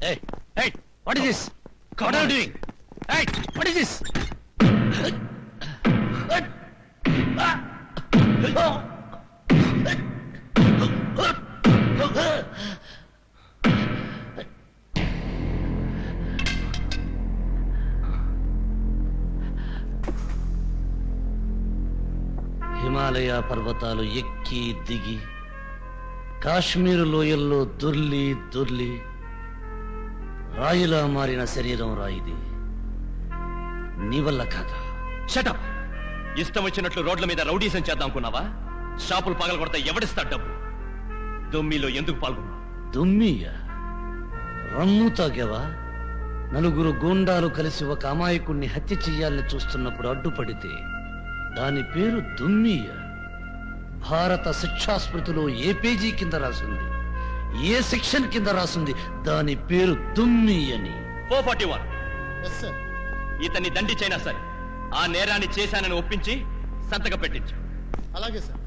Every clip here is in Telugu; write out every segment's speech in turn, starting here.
Hey, what is this? What are you doing? Hey, what is this? Himalaya పర్వతాలు ఎక్కి దిగి కాశ్మీరు లోయల్లో దొర్లి దొర్లి రాయిలా మారిన శరీరం రాయిది. నీ వల్ల కాదా? షటప్! ఇష్టం వచ్చినట్లు రోడ్ల మీద రౌడీసం చేద్దాం అనుకున్నావా? షాపులు పగలగొడతా ఎవడిస్తాడు డబ్బు? దొమ్మిలో ఎందుకు పాల్గొన్నావు? దుమ్మియా? రమ్ము తాగావా? నలుగురు గూండాలు కలిసి ఒక అమాయకుణ్ణి హత్య చెయ్యాలని చూస్తున్నప్పుడు అడ్డుపడితే దాని పేరు దుమ్మియ. భారత శిక్షాస్మృతిలో ఏ పేజీ కింద రాసింది, ఏ సెక్షన్ కింద రాసింది దాని పేరు దుమ్మి అని? 441. ఇతన్ని దండించైనా సరే ఆ నేరాన్ని చేశానని ఒప్పించి సంతకం పెట్టించు. అలాగే సార్.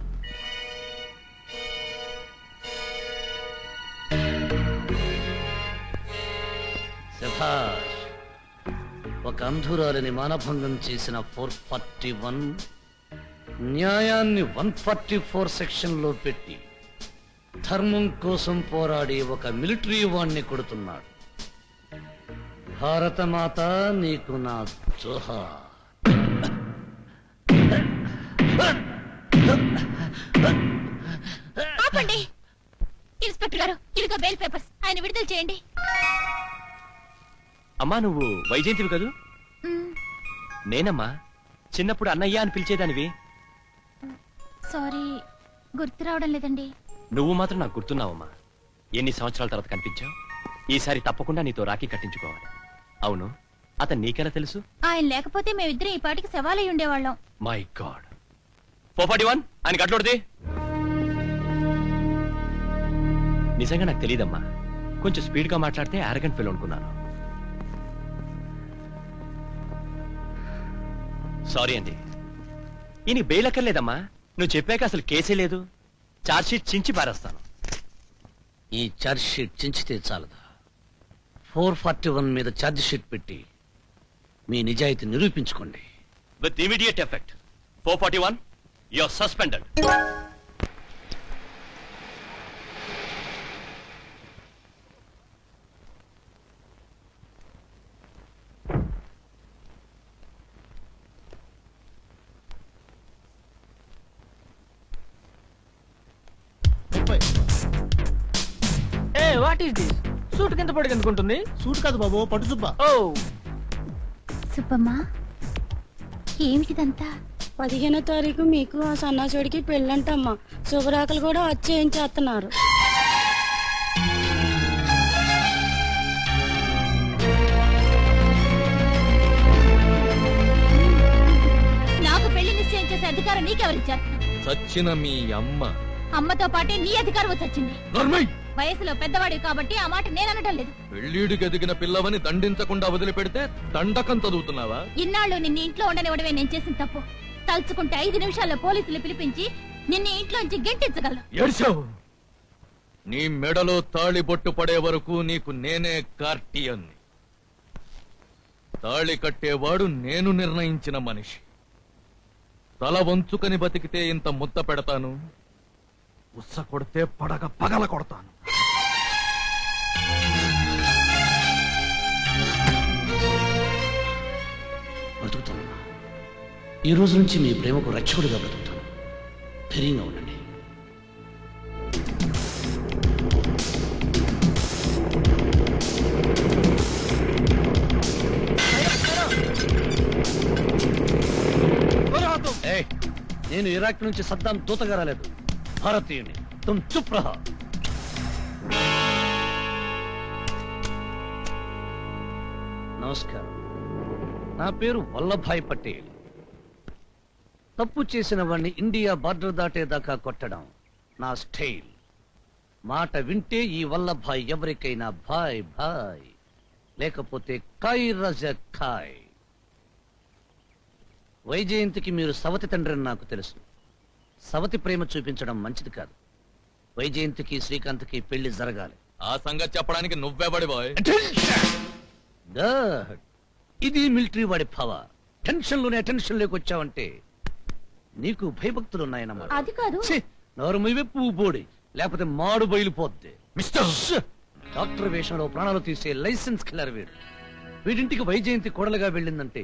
శభాష్. ఒక అంధురాలిని మానభంగం చేసిన 441 న్యాయాన్ని 144 సెక్షన్ లో పెట్టి ధర్మం కోసం పోరాడి ఒక మిలిటరీ వాణ్ణి కొడుతున్నాడు. భారతమాత నీకు నా జోహార్. ఆపండి ఇన్స్పెక్టర్ గారు, ఇదిగో బెయిల్ పేపర్స్, ఆయన విడుదల చేయండి. అమ్మా, నువ్వు వైజయంతివి కదూ? నేనమ్మా, చిన్నప్పుడు అన్నయ్య అని పిలిచేదానివి. సారీ, గుర్తు రావడం లేదండి. నువ్వు మాత్రం నాకు గుర్తున్నావమ్మా. ఎన్ని సంవత్సరాల తర్వాత కనిపించావు. ఈసారి తప్పకుండా నీతో రాఖీ కట్టించుకోవాలి. అవును, అతను నీకెలా తెలుసు? ఆయన లేకపోతే మేమిద్దరం ఈ పాటికి సవాలై ఉండేవాళ్ళం. My God. 441 ఆయన కట్లోడితే నిజంగా నాకు తెలియదమ్మా. కొంచెం స్పీడ్ గా మాట్లాడితే ఆరగంట్ ఫెలో అనుకున్నాను. సారీ అండి. ఈయన బెయిల్ అక్కర్లేదమ్మా. నువ్వు చెప్పాక అసలు కేసే లేదు. చార్జ్ షీట్ చించి పారేస్తాను. ఈ ఛార్జ్ షీట్ చించితే చాలదా? 441 మీద ఛార్జ్ షీట్ పెట్టి మీ నిజాయితీ నిరూపించుకోండి. With immediate effect. 441 you are suspended. What is this? Suit కింద పడి ఎందుకుంటుంది? సూట్ కాదు బాబు, పట్టు సుబ్బ. ఓ సుబ్బమ్మా, ఏమిటిదంతా? 15వ తారీఖు మీకు ఆ సన్నాసుడికి పెళ్ళంటమ్మా. శుభరాకలు కూడా వచ్చేయించేస్తున్నారు. నాకు పెళ్లి నిశ్చయం చేసే అధికారం నీకెవరిచ్చారు? సచ్చిన మీ అమ్మ. అమ్మతో పాటే నీ అధికారం వచ్చింది. వయసులో పెద్దవాడివి కాబట్టి ఆ మాట నేననటం లేదు. పెళ్లిడికి ఎదిగిన పిల్లవని దండించకుండా వదిలిపెడితే దండకం చదువుతున్నావా? ఇన్నాళ్ళు నిన్ను ఇంట్లో ఉండనివ్వడమే నేను చేసిన తప్పు. తలుచుకుంటే 5 నిమిషాల్లో పోలీసులు పిలిపించి నిన్ను ఇంట్లోంచి గెంటించగలను. ఏడ్చావు. నీ మెడలో తాళి బొట్టు పడే వరకు నీకు నేనే గార్డియన్ని. తాళి కట్టేవాడు నేను నిర్ణయించిన మనిషి. తల వంచుకని బతికితే ఇంత ముద్ద పెడతాను, ఉస్స కొడితే పడగ పగల కొడతాను. బ్రతుకుతానమ్మా. ఈ రోజు నుంచి మీ ప్రేమకు రక్షకుడిగా బ్రతుకుతాను. ధైర్యంగా ఉండండి. నేను ఇరాక్ నుంచి సద్దాం దూతగా రాలేదు, భారతీయుని. తుమ్ చుప్ రహా. నమస్కారం. నా పేరు వల్లభాయ్ పటేల్. తప్పు చేసిన వాడిని ఇండియా బార్డర్ దాటేదాకా కొట్టడం నా స్టైల్. మాట వింటే ఈ వల్లభాయ్ ఎవరికైనా భాయ్ భాయ్, లేకపోతే కాయ్ రజ కాయ్. వైజయంతికి మీరు సవతి తండ్రిని నాకు తెలుసు. సవతి ప్రేమ చూపించడం మంచిది కాదు. వైజయంతికి శ్రీకాంత్కి పెళ్లి జరగాలి. ఆ సంగతి చెప్పడానికి నువ్వే బడి బాయ్. గుడ్. ఇది మిలిటరీ వాడి పవర్. టెన్షన్ లోనే టెన్షన్ లేకొచ్చావంటే నీకు భయభక్తులు ఉన్నాయన్నమాట. అది కాదు. ఛీ, నోరు మీవే పువ్వు పోడి, లేకపోతే మాడు బయలుపోద్ది. మిస్టర్ డాక్టర్ వేషంలో ప్రాణాలు తీసే లైసెన్స్ కిల్లర్ వీడు. వీడింటికి వైజయంతి కోడలుగా వెళ్ళిందంటే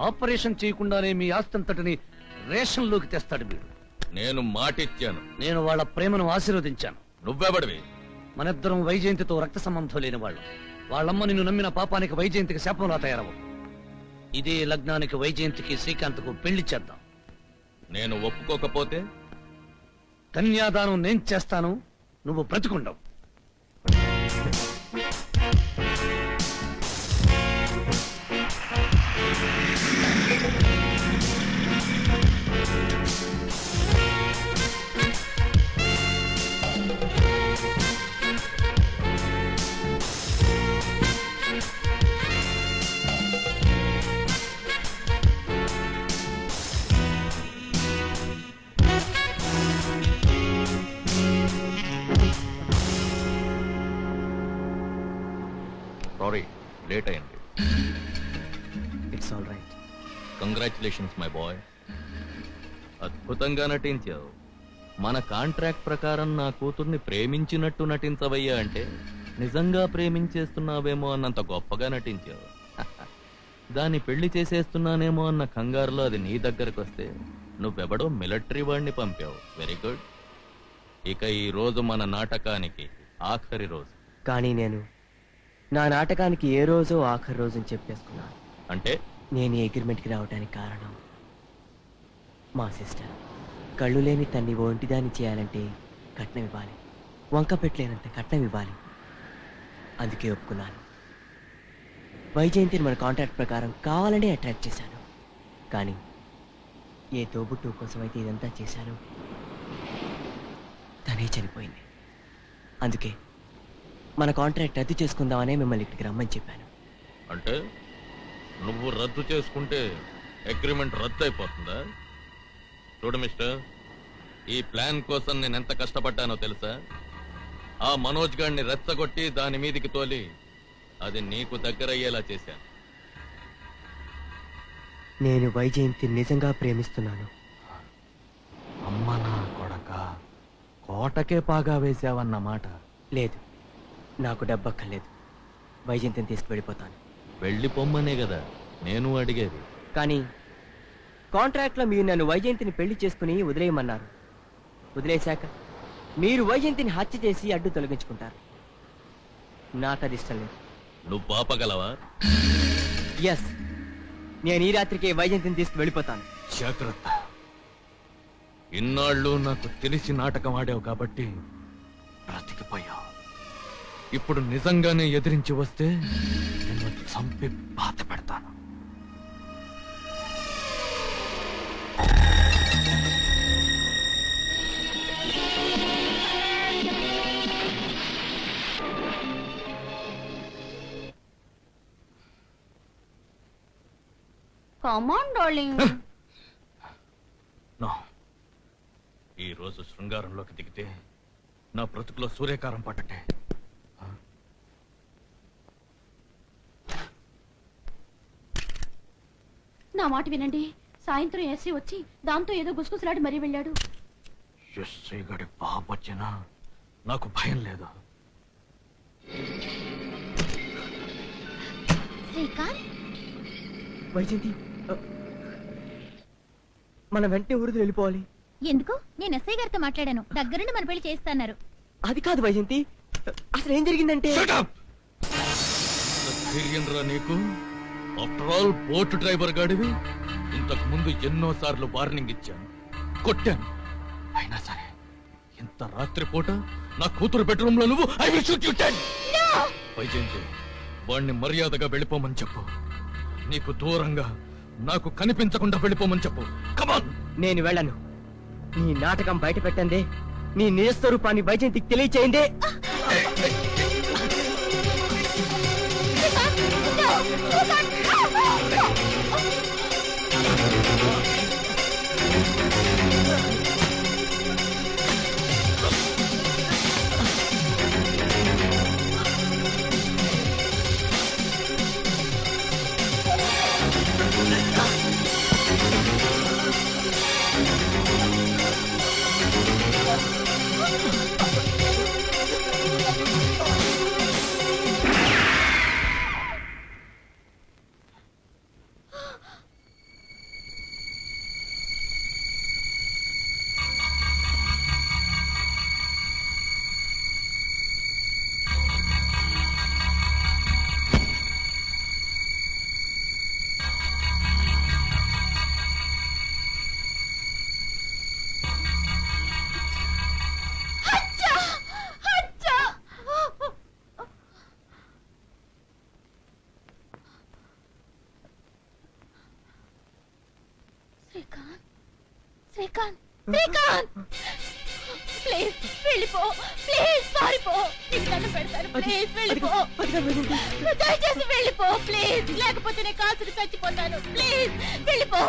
ఆపరేషన్ చేయకుండానే మీ ఆస్తంతటిని రేషన్లోకి తెస్తాడు వీడు. నేను మాటిచ్చాను. నేను వాళ్ళ ప్రేమను ఆశీర్వదించాను. నువ్వే బడివి. మనిద్దరం వైజయంతితో రక్త సంబంధం లేని వాళ్ళు. వాళ్ళమ్మ నిన్ను నమ్మిన పాపానికి వైజయంతికి శాపంలా తయారవు. ఇదే లగ్నానికి వైజయంతికి శ్రీకాంత్కు పెళ్లి చేద్దాం. నేను ఒప్పుకోకపోతే కన్యాదానం నేను చేస్తాను, నువ్వు బ్రతికుండవు. సారీ, లేట్ అయింది. It's all right. Congratulations my boy. అద్భుతంగా నటించావు. మన కాంట్రాక్ట్ ప్రకారం నా కూతుర్ని ప్రేమించినట్టు నటించవయ్యా అంటే నిజంగా ప్రేమించేస్తున్నావేమో అన్నంత గొప్పగా నటించావు. దాన్ని పెళ్లి చేసేస్తున్నానేమో అన్న కంగారులో అది నీ దగ్గరకు వస్తే నువ్వెవడో మిలిటరీ వాడిని పంపావు. Very good. ఇక ఈ రోజు మన నాటకానికి ఆఖరి రోజు. కానీ నేను నా నాటకానికి ఏ రోజో ఆఖరి రోజుని చెప్పేసుకున్నాను. అంటే నేను ఈ అగ్రిమెంట్కి రావడానికి కారణం మా సిస్టర్. కళ్ళు లేని తన్ని ఒంటిదాన్ని చేయాలంటే కట్నం ఇవ్వాలి, వంక పెట్టలేనంత కట్నం ఇవ్వాలి. అందుకే ఒప్పుకున్నాను. వైజయంతిని మన కాంట్రాక్ట్ ప్రకారం కావాలనే అట్రాక్ట్ చేశాను. కానీ ఏ తోబుట్టు కోసం అయితే ఇదంతా చేశాను, తనే చనిపోయింది. అందుకే మన కాంట్రాక్ట్ రద్దు చేసుకుందామనే మిమ్మల్ని ఇక్కడికి రమ్మని చెప్పాను. అంటే నువ్వు రద్దు చేసుకుంటే అగ్రిమెంట్ రద్దు అయిపోతుందా? చూడు మిస్టర్, ఈ ప్లాన్ కోసం నేను ఎంత కష్టపడ్డానో తెలుసా? ఆ మనోజ్ గాడిని రెచ్చగొట్టి దాని మీదికి తోలి అది నీకు దగ్గరయ్యేలా చేశాను. నేను వైజయంతి నిజంగా ప్రేమిస్తున్నాను. అమ్మ నా కొడక, కోటకే పాగా వేసావన్నమాట. లేదు, నాకు డబ్బక్కర్లేదు. వైజయంతిని తీసుకువెళ్ళిపోతాను. వెళ్ళిపోమ్మనే కదా నేను అడిగేది. కానీ కాంట్రాక్ట్లో మీరు నన్ను వైజయంతిని పెళ్లి చేసుకుని వదిలేయమన్నారు. వదిలేశాక మీరు వైజయంతిని హత్య చేసి అడ్డు తొలగించుకుంటారు. నాకు అది ఇష్టం లేదు. నువ్వు పాపగలవా? ఎస్, నేను ఈ రాత్రికి వైజయంతిని తీసుకు వెళ్ళిపోతాను. జాగ్రత్త. ఇన్నాళ్ళు నాకు తెలిసి నాటకం ఆడావు కాబట్టి బ్రతికిపోయావు. ఇప్పుడు నిజంగానే ఎదిరించి వస్తే నిన్ను చంపి బాధ పెడతాను. Come on, darling. నో, ఈ రోజు శృంగారంలోకి దిగితే నా బ్రతుకులో సూర్యకారం పట్టటే. నా మాట వినండి. సాయంత్రం ఎస్సీ వచ్చి దాంతో ఏదో గుసగుసలాడి మరీ వెళ్ళాడు. ఎస్ఐ గడి పాపొచ్చినా నాకు భయం లేదు. శ్రీకాంత్, వైజయంతి, మనం వెంటనే ఊరిది వెళ్ళిపోవాలి. ఎందుకు? నేను ఎస్ఐ గారితో మాట్లాడాను. దగ్గరుండి మన పెళ్లి చేస్తున్నారు. అది కాదు వైజయంతి, అసలు ఏం జరిగిందంటే ధైర్యం రా నీకు? ఆఫ్టర్ ఆల్ బోట్ డ్రైవర్ గాడివి. ఇంతకు ముందు ఎన్నో సార్లు వార్నింగ్ ఇచ్చాను, కొట్టాను. అయినా సరే ఇంత రాత్రిపూట నా కూతురు బెడ్రూమ్ లో నువ్వు I will shoot you dead. Vyjayanthi, వాణ్ణి మర్యాదగా వెళ్ళిపోమని చెప్పు. నీకు దూరంగా నాకు కనిపించకుండా వెళ్ళిపోమని చెప్పు. కమాన్. నేను వెళ్ళను. నీ నాటకం బయట పెట్టండి. నీ నిజస్వరూపాన్ని వైజయంతికి తెలియచేయండి. శ్రీకాంత్ ప్లీజ్ వెళ్ళిపో, ప్లీజ్ పారిపో, నీకు దండం పెడతాను, ప్లీజ్ వెళ్ళిపో, దయచేసి వెళ్ళిపో ప్లీజ్, లేకపోతే నేను కాల్చుకు చచ్చిపోతాను, ప్లీజ్ వెళ్ళిపో,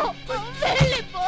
వెళ్ళిపో.